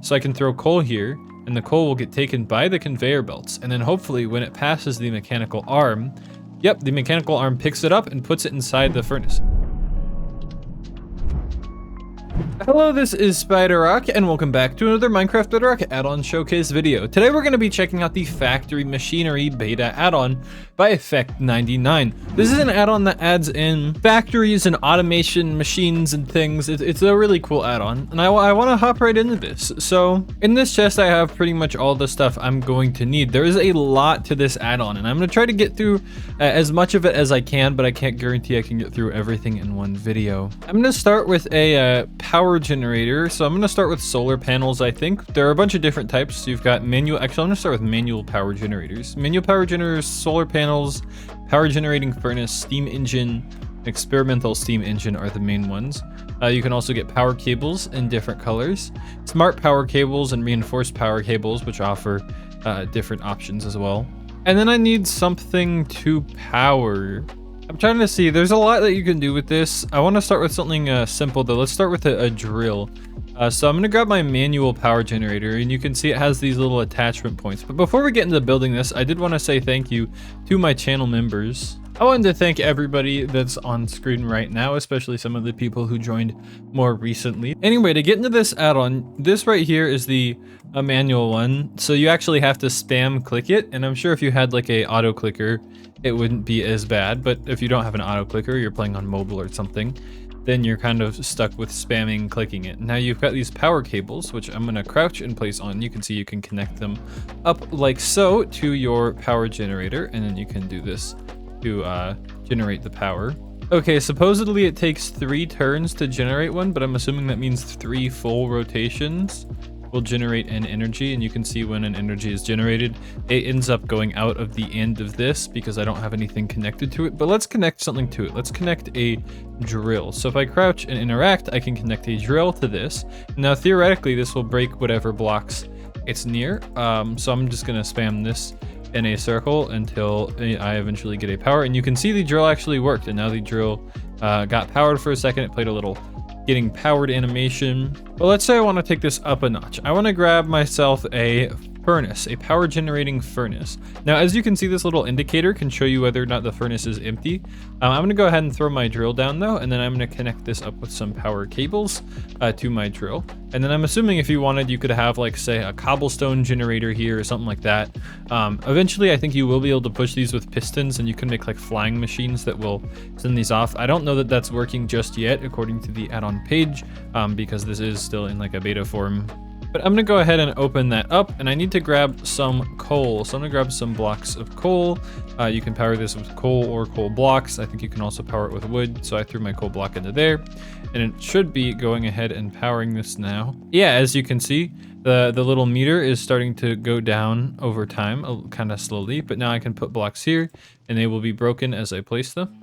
So I can throw coal here, and the coal will get taken by the conveyor belts. And then hopefully when it passes the mechanical arm, yep, the mechanical arm picks it up and puts it inside the furnace. Hello, this is Spyderrock, and welcome back to another Minecraft Bedrock add-on showcase video. Today we're going to be checking out the Factory Machinery Beta add-on by Effect99. This is an add-on that adds in factories and automation machines and things. It's a really cool add-on, and I want to hop right into this. So in this chest I have pretty much all the stuff I'm going to need. There is a lot to this add-on, and I'm going to try to get through as much of it as I can, but I can't guarantee I can get through everything in one video. I'm going to start with a power generator. So I'm going to start with solar panels. I think there are a bunch of different types. So you've got manual, actually I'm going to start with manual power generators. Manual power generators, solar panels, power generating furnace, steam engine, experimental steam engine are the main ones. You can also get power cables in different colors, smart power cables and reinforced power cables, which offer different options as well. And then I need something to power. I'm trying to see, there's a lot that you can do with this. I want to start with something simple though. Let's start with a drill. So I'm going to grab my manual power generator, and you can see it has these little attachment points. But before we get into building this, I did want to say thank you to my channel members. I wanted to thank everybody that's on screen right now, especially some of the people who joined more recently. Anyway, to get into this add-on, this right here is the manual one. So you actually have to spam click it, and I'm sure if you had like a auto clicker, it wouldn't be as bad. But if you don't have an auto clicker, you're playing on mobile or something, then you're kind of stuck with spamming clicking it. Now you've got these power cables, which I'm gonna crouch and place on. You can see you can connect them up like so to your power generator, and then you can do this to generate the power. Okay, supposedly it takes 3 turns to generate one, but I'm assuming that means 3 full rotations will generate an energy, and you can see when an energy is generated, it ends up going out of the end of this because I don't have anything connected to it. But let's connect something to it. Let's connect a drill. So if I crouch and interact, I can connect a drill to this. Now theoretically this will break whatever blocks it's near. So I'm just gonna spam this in a circle until I eventually get a power, and you can see the drill actually worked, and now the drill got powered for a second. It played a little getting powered animation. But let's say I want to take this up a notch. I want to grab myself a furnace, a power generating furnace. Now, as you can see, this little indicator can show you whether or not the furnace is empty. I'm going to go ahead and throw my drill down though, and then I'm going to connect this up with some power cables to my drill. And then I'm assuming if you wanted, you could have like say a cobblestone generator here or something like that. Eventually, I think you will be able to push these with pistons, and you can make like flying machines that will send these off. I don't know that that's working just yet according to the add-on page, because this is still in like a beta form. But I'm gonna go ahead and open that up, and I need to grab some coal. So I'm gonna grab some blocks of coal. You can power this with coal or coal blocks. I think you can also power it with wood. So I threw my coal block into there, and it should be going ahead and powering this now. Yeah, as you can see, the little meter is starting to go down over time, kind of slowly, but now I can put blocks here and they will be broken as I place them.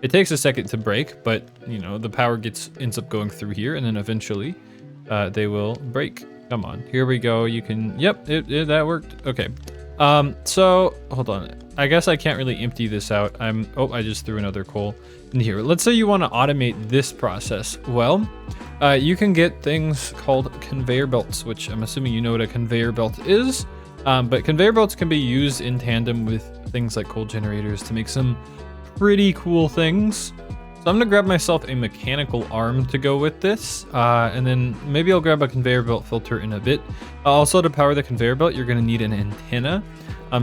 It takes a second to break, but you know, the power ends up going through here, and then eventually they will break. Come on, here we go. You can, yep, that worked. Okay. So hold on. I guess I can't really empty this out. I just threw another coal in here. Let's say you want to automate this process. Well, you can get things called conveyor belts, which I'm assuming you know what a conveyor belt is. But conveyor belts can be used in tandem with things like coal generators to make some pretty cool things. So I'm gonna grab myself a mechanical arm to go with this, and then maybe I'll grab a conveyor belt filter in a bit. Also, to power the conveyor belt, you're gonna need an antenna.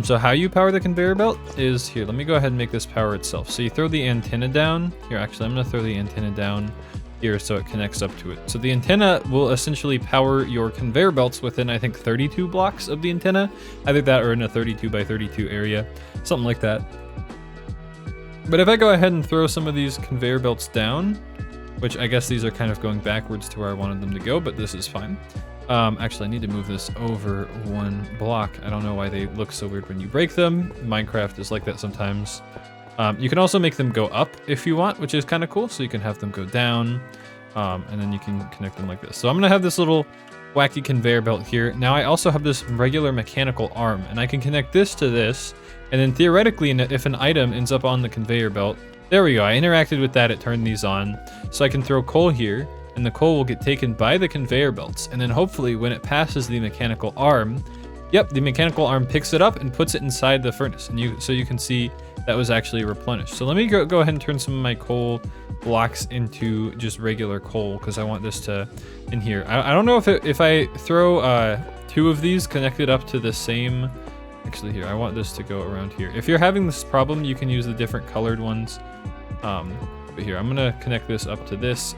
So how you power the conveyor belt is here. Let me go ahead and make this power itself. So you throw the antenna down here. Actually, I'm gonna throw the antenna down here so it connects up to it. So the antenna will essentially power your conveyor belts within, I think, 32 blocks of the antenna. Either that or in a 32 by 32 area, something like that. But if I go ahead and throw some of these conveyor belts down, which I guess these are kind of going backwards to where I wanted them to go, but this is fine. Actually, I need to move this over 1 block. I don't know why they look so weird when you break them. Minecraft is like that sometimes. You can also make them go up if you want, which is kind of cool. So you can have them go down, and then you can connect them like this. So I'm gonna have this little wacky conveyor belt here. Now I also have this regular mechanical arm, and I can connect this to this, and then theoretically, if an item ends up on the conveyor belt, there we go, I interacted with that, it turned these on. So I can throw coal here, and the coal will get taken by the conveyor belts. And then hopefully when it passes the mechanical arm, yep, the mechanical arm picks it up and puts it inside the furnace. And so you can see that was actually replenished. So let me go ahead and turn some of my coal blocks into just regular coal, because I want this to in here. I don't know if I throw 2 of these connected up to the same. Actually, here, I want this to go around here. If you're having this problem, you can use the different colored ones. But here, I'm gonna connect this up to this.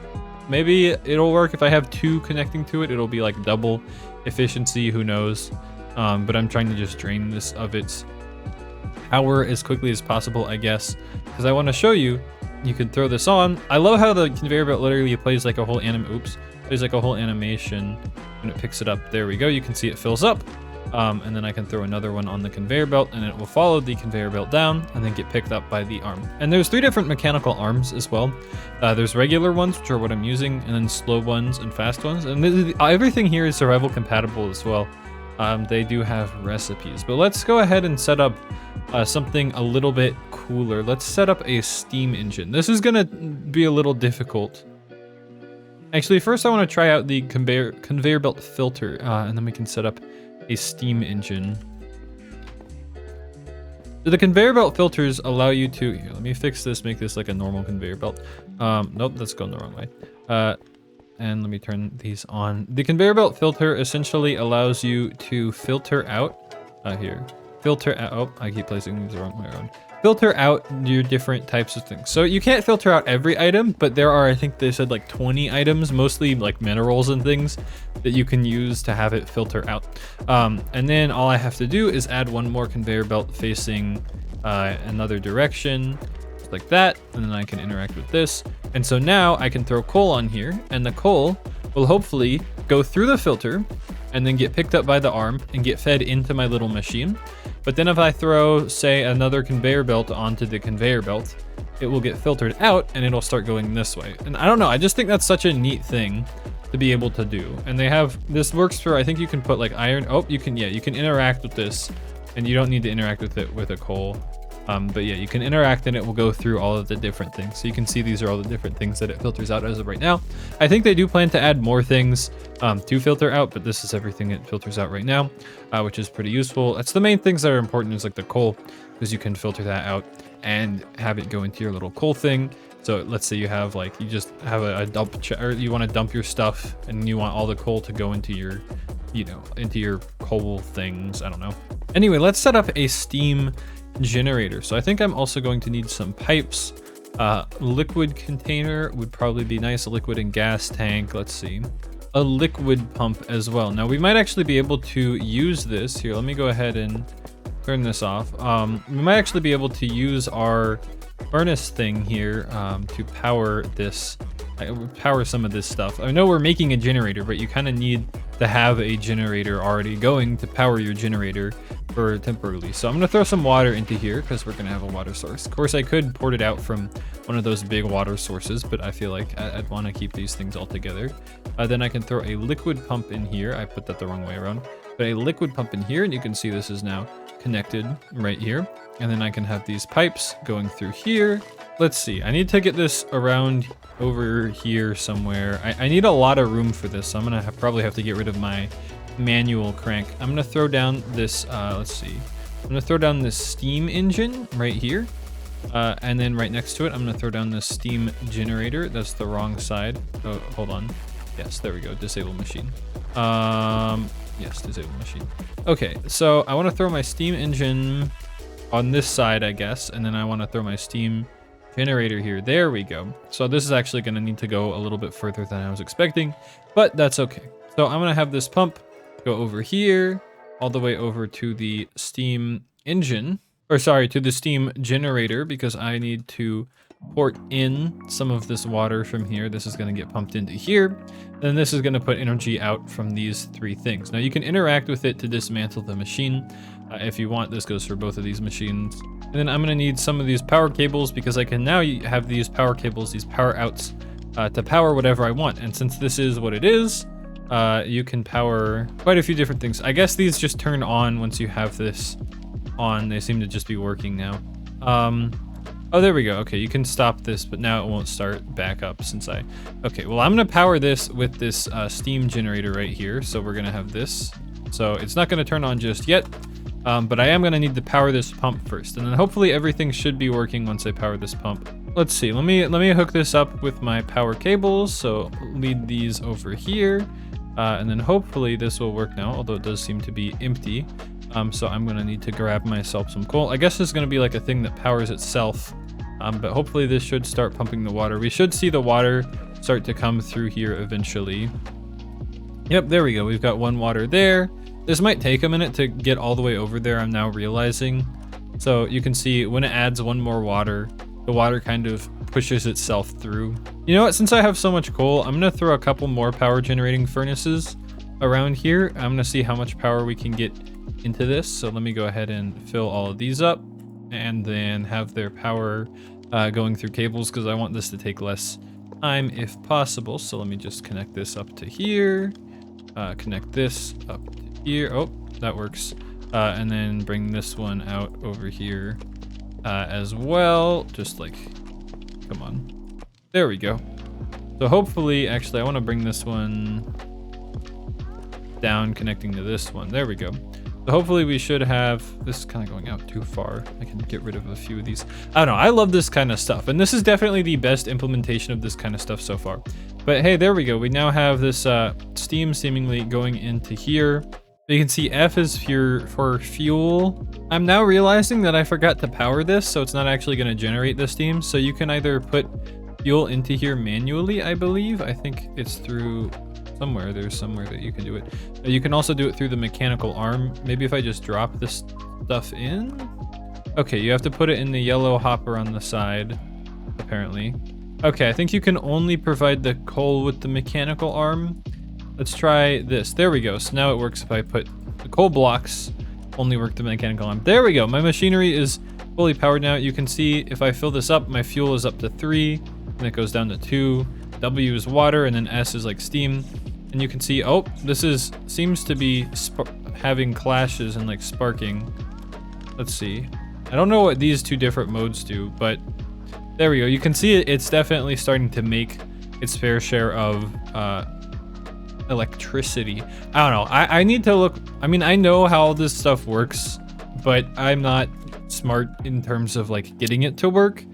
Maybe it'll work if I have 2 connecting to it. It'll be like double efficiency, who knows. But I'm trying to just drain this of its power as quickly as possible, I guess, because I want to show you. You can throw this on. I love how the conveyor belt literally plays like a whole plays like a whole animation when it picks it up. There we go. You can see it fills up. And then I can throw another one on the conveyor belt, and it will follow the conveyor belt down and then get picked up by the arm. And there's 3 different mechanical arms as well. There's regular ones, which are what I'm using, and then slow ones and fast ones. And everything here is survival compatible as well. They do have recipes, but let's go ahead and set up something a little bit cooler. Let's set up a steam engine. This is gonna be a little difficult. Actually, first I want to try out the conveyor belt filter, and then we can set up a steam engine. So the conveyor belt filters allow you to, here, let me fix this, make this like a normal conveyor belt. Nope, that's going the wrong way. And let me turn these on. The conveyor belt filter essentially allows you to filter out, filter out, oh, I keep placing these the wrong way around. Filter out your different types of things. So you can't filter out every item, but there are, I think they said like 20 items, mostly like minerals and things that you can use to have it filter out. And then all I have to do is add 1 more conveyor belt facing another direction, just like that. And then I can interact with this. And so now I can throw coal on here, and the coal will hopefully go through the filter and then get picked up by the arm and get fed into my little machine. But then if I throw, say, another conveyor belt onto the conveyor belt, it will get filtered out and it'll start going this way. And I don't know, I just think that's such a neat thing to be able to do. And they have, this works for, I think you can put like iron, oh, you can interact with this, and you don't need to interact with it with a coal. But yeah, you can interact and it will go through all of the different things. So you can see these are all the different things that it filters out as of right now. I think they do plan to add more things to filter out, but this is everything it filters out right now, which is pretty useful. That's the main things that are important, is like the coal, because you can filter that out and have it go into your little coal thing. So let's say you have like, you just have a dump, or you want to dump your stuff and you want all the coal to go into your, into your coal things. I don't know. Anyway, let's set up a steam generator. So I think I'm also going to need some pipes. Liquid container would probably be nice. A liquid and gas tank. Let's see. A liquid pump as well. Now we might actually be able to use this here. Let me go ahead and turn this off. We might actually be able to use our furnace thing here to power this, power some of this stuff. I know we're making a generator, but you kind of need to have a generator already going to power your generator for temporarily. So I'm gonna throw some water into here because we're gonna have a water source. Of course, I could port it out from one of those big water sources, but I feel like I'd want to keep these things all together. Then I can throw a liquid pump in here. I put that the wrong way around. But a liquid pump in here, and you can see this is now connected right here. And then I can have these pipes going through here. Let's see, I need to get this around over here somewhere. I need a lot of room for this, so I'm gonna probably have to get rid of my manual crank. I'm gonna throw down this, let's see. I'm gonna throw down this steam engine right here. And then right next to it, I'm gonna throw down this steam generator. That's the wrong side. Oh, hold on. Yes, there we go, disable machine. Yes, disable machine. Okay, so I wanna throw my steam engine on this side, I guess, and then I wanna throw my steam generator here. There we go. So this is actually going to need to go a little bit further than I was expecting, but that's okay. So I'm going to have this pump go over here, all the way over to the steam engine, or sorry, to the steam generator, because I need to port in some of this water from here. This is going to get pumped into here. Then this is going to put energy out from these 3 things. Now you can interact with it to dismantle the machine. If you want, this goes for both of these machines. And then I'm going to need some of these power cables, because I can now have these power cables, these power outs, to power whatever I want. And since this is what it is, you can power quite a few different things. I guess these just turn on once you have this on. They seem to just be working now. Oh, there we go. Okay, you can stop this, but now it won't start back up since okay, well, I'm gonna power this with this steam generator right here. So we're gonna have this. So it's not gonna turn on just yet, but I am gonna need to power this pump first. And then hopefully everything should be working once I power this pump. Let's see, let me hook this up with my power cables. So lead these over here. And then hopefully this will work now, although it does seem to be empty. So I'm gonna need to grab myself some coal. I guess it's gonna be like a thing that powers itself. But hopefully this should start pumping the water. We should see the water start to come through here eventually. Yep, there we go. We've got one water there. This might take a minute to get all the way over there, I'm now realizing. So you can see when it adds one more water, the water kind of pushes itself through. You know what, since I have so much coal, I'm gonna throw a couple more power generating furnaces around here. I'm gonna see how much power we can get into this. So let me go ahead and fill all of these up and then have their power going through cables because I want this to take less time if possible. So let me just connect this up to here, connect this up to here. Oh, that works. And then bring this one out over here as well. Just like, come on. There we go. So hopefully, actually, I want to bring this one down, connecting to this one. There we go. So hopefully we should have this kind of going out too far. I can get rid of a few of these. I don't know. I love this kind of stuff. And this is definitely the best implementation of this kind of stuff so far. But hey, there we go. We now have this steam seemingly going into here. You can see F is for fuel. I'm now realizing that I forgot to power this, so it's not actually going to generate the steam. So you can either put fuel into here manually, I believe. I think it's through somewhere. There's somewhere that you can do it. You can also do it through the mechanical arm. Maybe if I just drop this stuff in. Okay, you have to put it in the yellow hopper on the side, apparently. Okay, I think you can only provide the coal with the mechanical arm. Let's try this. There we go. So now it works if I put the coal blocks, only work the mechanical arm. There we go. My machinery is fully powered now. You can see if I fill this up, my fuel is up to 3, and it goes down to 2. W is water, and then S is like steam. And you can see, oh, this seems to be having clashes and like sparking. Let's see. I don't know what these two different modes do, but there we go. You can see it's definitely starting to make its fair share of electricity. I don't know. I need to look. I mean, I know how this stuff works, but I'm not smart in terms of like getting it to work.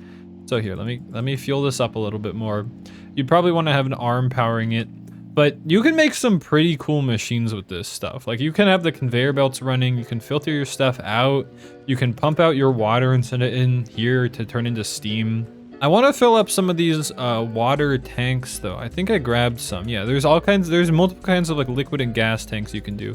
So here, let me fuel this up a little bit more. You'd probably want to have an arm powering it, but you can make some pretty cool machines with this stuff. Like you can have the conveyor belts running, you can filter your stuff out, you can pump out your water and send it in here to turn into steam. I want to fill up some of these water tanks though. I think I grabbed some. Yeah, there's multiple kinds of like liquid and gas tanks you can do.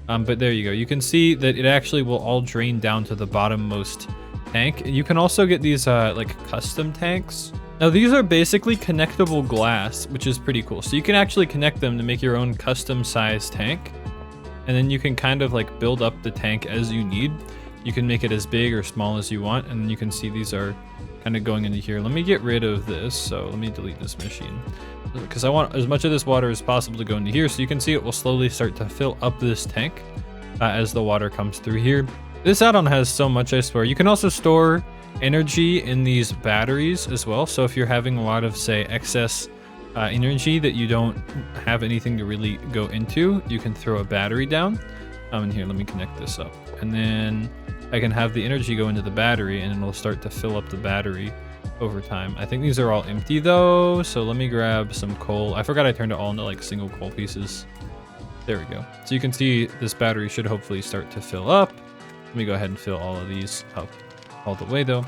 But there you go. You can see that it actually will all drain down to the bottommost tank. You can also get these like custom tanks. Now these are basically connectable glass, which is pretty cool. So you can actually connect them to make your own custom size tank. And then you can kind of like build up the tank as you need. You can make it as big or small as you want. And then you can see these are kind of going into here. Let me get rid of this. So let me delete this machine because I want as much of this water as possible to go into here. So you can see it will slowly start to fill up this tank as the water comes through here. This add-on has so much, I swear. You can also store energy in these batteries as well. So if you're having a lot of, say, excess energy that you don't have anything to really go into, you can throw a battery down. And here, let me connect this up. And then I can have the energy go into the battery and it'll start to fill up the battery over time. I think these are all empty though. So let me grab some coal. I forgot I turned it all into like single coal pieces. There we go. So you can see this battery should hopefully start to fill up. Let me go ahead and fill all of these up all the way though.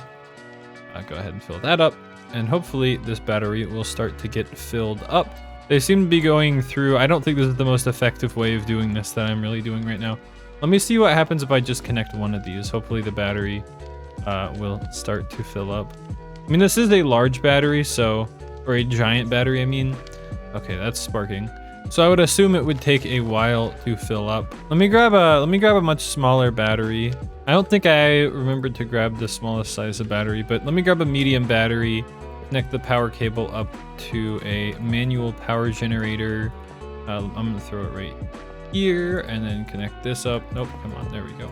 Go ahead and fill that up. And hopefully this battery will start to get filled up. They seem to be going through. I don't think this is the most effective way of doing this that I'm really doing right now. Let me see what happens if I just connect one of these. Hopefully the battery will start to fill up. I mean, this is a large battery, or a giant battery, I mean. Okay, that's sparking. So I would assume it would take a while to fill up. Let me grab a much smaller battery. I don't think I remembered to grab the smallest size of battery, but let me grab a medium battery, connect the power cable up to a manual power generator. I'm gonna throw it right here and then connect this up. Nope, come on, there we go.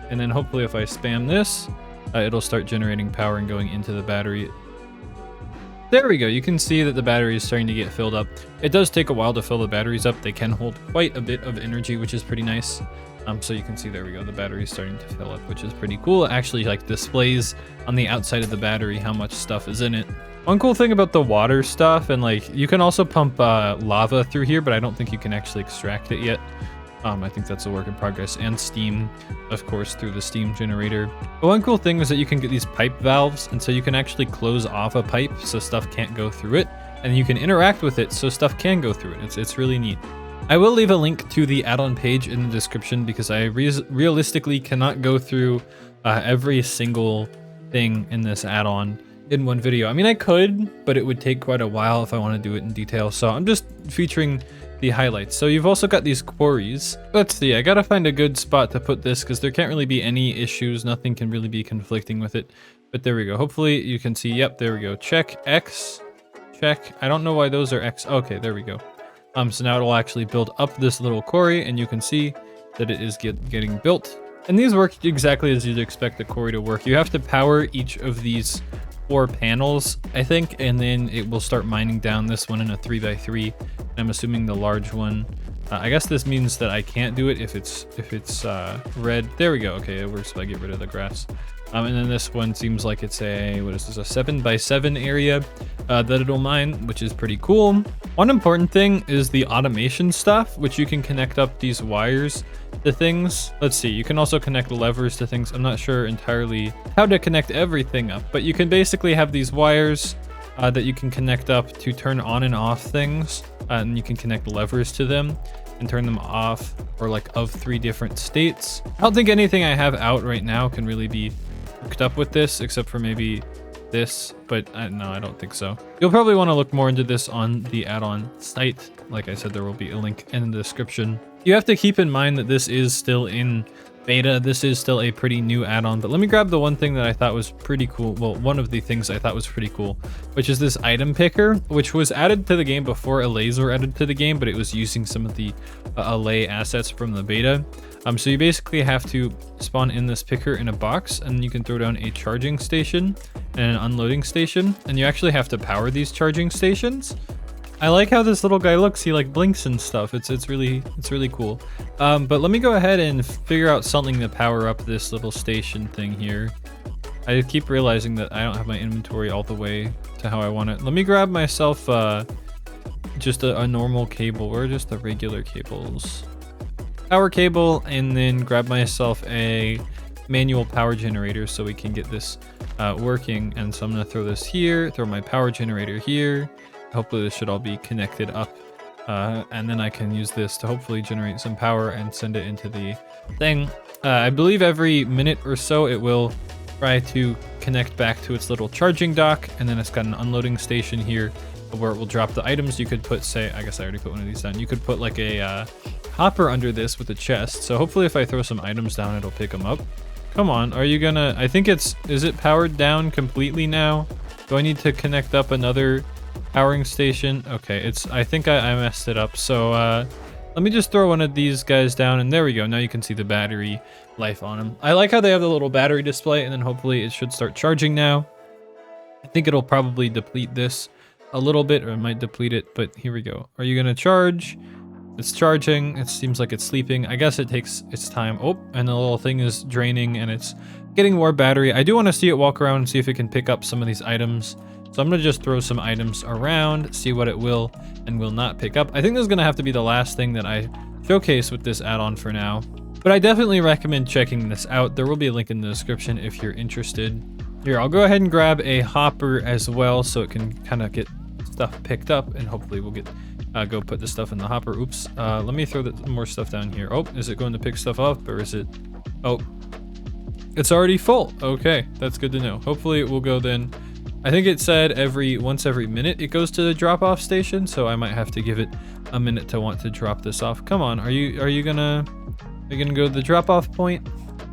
And then hopefully if I spam this, it'll start generating power and going into the battery. There we go. You can see that the battery is starting to get filled up. It does take a while to fill the batteries up. They can hold quite a bit of energy, which is pretty nice. So you can see, there we go, the battery is starting to fill up, which is pretty cool. It actually like displays on the outside of the battery how much stuff is in it. One cool thing about the water stuff, and like you can also pump lava through here, but I don't think you can actually extract it yet. I think that's a work in progress, and steam, of course, through the steam generator. But one cool thing is that you can get these pipe valves, and so you can actually close off a pipe so stuff can't go through it, and you can interact with it so stuff can go through it. It's really neat. I will leave a link to the add-on page in the description because I realistically cannot go through every single thing in this add-on in one video. I mean, I could, but it would take quite a while if I want to do it in detail, so I'm just featuring the highlights. So you've also got these quarries. Let's see, I gotta find a good spot to put this because there can't really be any issues. Nothing can really be conflicting with it. But there we go. Hopefully you can see, yep, there we go. Check X, check. I don't know why those are X. Okay, there we go. So now it'll actually build up this little quarry, and you can see that it is getting built. And these work exactly as you'd expect a quarry to work. You have to power each of these 4 panels, I think, and then it will start mining down this one in a 3x3. I'm assuming the large one. I guess this means that I can't do it if it's red. There we go. Okay, it works if I get rid of the grass. And then this one seems like it's a, what is this, a 7x7 area that it'll mine, which is pretty cool. One important thing is the automation stuff, which you can connect up these wires to things. Let's see, you can also connect levers to things. I'm not sure entirely how to connect everything up, but you can basically have these wires that you can connect up to turn on and off things, and you can connect levers to them and turn them off, or like of 3 different states. I don't think anything I have out right now can really be hooked up with this, except for maybe this, but no, I don't think so. You'll probably want to look more into this on the add-on site. Like I said, there will be a link in the description. You have to keep in mind that this is still in beta. This is still a pretty new add-on, but let me grab the one thing that I thought was pretty cool. Well, one of the things I thought was pretty cool, which is this item picker, which was added to the game before allays were added to the game, but it was using some of the allay assets from the beta. So you basically have to spawn in this picker in a box, and you can throw down a charging station and an unloading station, and you actually have to power these charging stations. I like how this little guy looks. He like blinks and stuff. It's really cool. But let me go ahead and figure out something to power up this little station thing here. I keep realizing that I don't have my inventory all the way to how I want it. Let me grab myself just a normal cable, or just the regular cables. Power cable, and then grab myself a manual power generator so we can get this working. And so I'm gonna throw this here, throw my power generator here. Hopefully this should all be connected up, and then I can use this to hopefully generate some power and send it into the thing. I believe every minute or so it will try to connect back to its little charging dock, and then it's got an unloading station here where it will drop the items. You could put, say, I guess I already put one of these down. You could put like a hopper under this with a chest. So hopefully if I throw some items down, it'll pick them up. Come on, are you gonna, I think is it powered down completely now? Do I need to connect up another powering station? Okay, I think I messed it up. So let me just throw one of these guys down, and there we go. Now you can see the battery life on them. I like how they have the little battery display, and then hopefully it should start charging now. I think it'll probably deplete this a little bit, or it might deplete it, but here we go. Are you gonna charge? It's charging. It seems like it's sleeping. I guess it takes its time. Oh, and the little thing is draining, and it's getting more battery. I do want to see it walk around and see if it can pick up some of these items. So I'm going to just throw some items around, see what it will and will not pick up. I think this is going to have to be the last thing that I showcase with this add-on for now. But I definitely recommend checking this out. There will be a link in the description if you're interested. Here, I'll go ahead and grab a hopper as well so it can kind of get stuff picked up, and hopefully we'll get go put the stuff in the hopper. Oops. Let me throw more stuff down here. Oh, is it going to pick stuff up, or is it? Oh, it's already full. Okay, that's good to know. Hopefully it will go then. I think it said once every minute it goes to the drop-off station, so I might have to give it a minute to want to drop this off. Come on, are you gonna go to the drop-off point?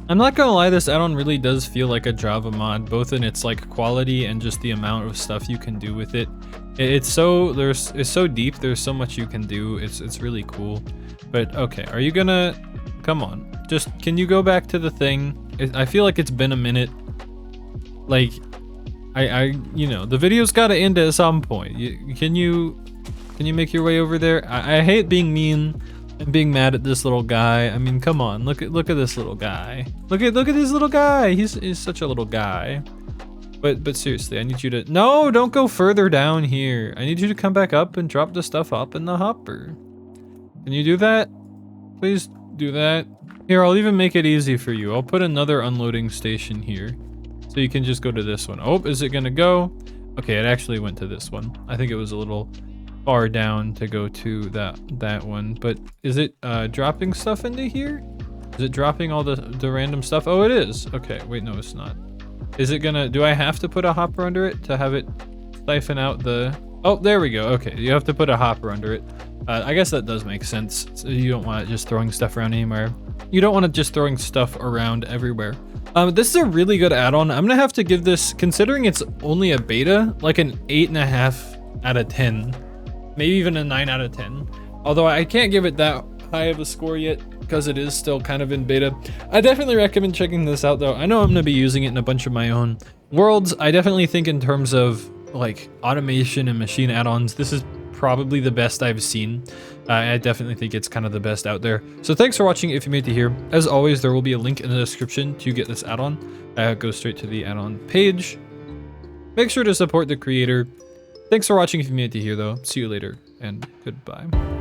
I'm not gonna lie, this add-on really does feel like a Java mod, both in its like quality and just the amount of stuff you can do with it. It's so deep. There's so much you can do. It's really cool. But okay, are you gonna? Come on, just can you go back to the thing? I feel like it's been a minute. Like, you know, the video's got to end at some point. Can you make your way over there? I hate being mean and being mad at this little guy. I mean, come on, look at this little guy. Look at this little guy. He's such a little guy. But seriously, I need you to, no, don't go further down here. I need you to come back up and drop the stuff up in the hopper. Can you do that? Please do that. Here, I'll even make it easy for you. I'll put another unloading station here. So you can just go to this one. Oh, is it gonna go? Okay, it actually went to this one. I think it was a little far down to go to that one. But is it dropping stuff into here? Is it dropping all the random stuff? Oh, it is. Okay, wait, no, it's not. Is it gonna, do I have to put a hopper under it to have it siphon out the, oh, there we go. Okay, you have to put a hopper under it. I guess that does make sense. So you don't want it just throwing stuff around anywhere. You don't want it just throwing stuff around everywhere. This is a really good add-on. I'm gonna have to give this, considering it's only a beta, like an 8.5 out of 10. Maybe even a 9 out of 10. Although I can't give it that high of a score yet because it is still kind of in beta. I definitely recommend checking this out though. I know I'm gonna be using it in a bunch of my own worlds. I definitely think in terms of like automation and machine add-ons, this is probably the best I've seen. I definitely think it's kind of the best out there. So thanks for watching if you made it here. As always, there will be a link in the description to get this add-on. Go straight to the add-on page. Make sure to support the creator. Thanks for watching if you made it here though. See you later and goodbye.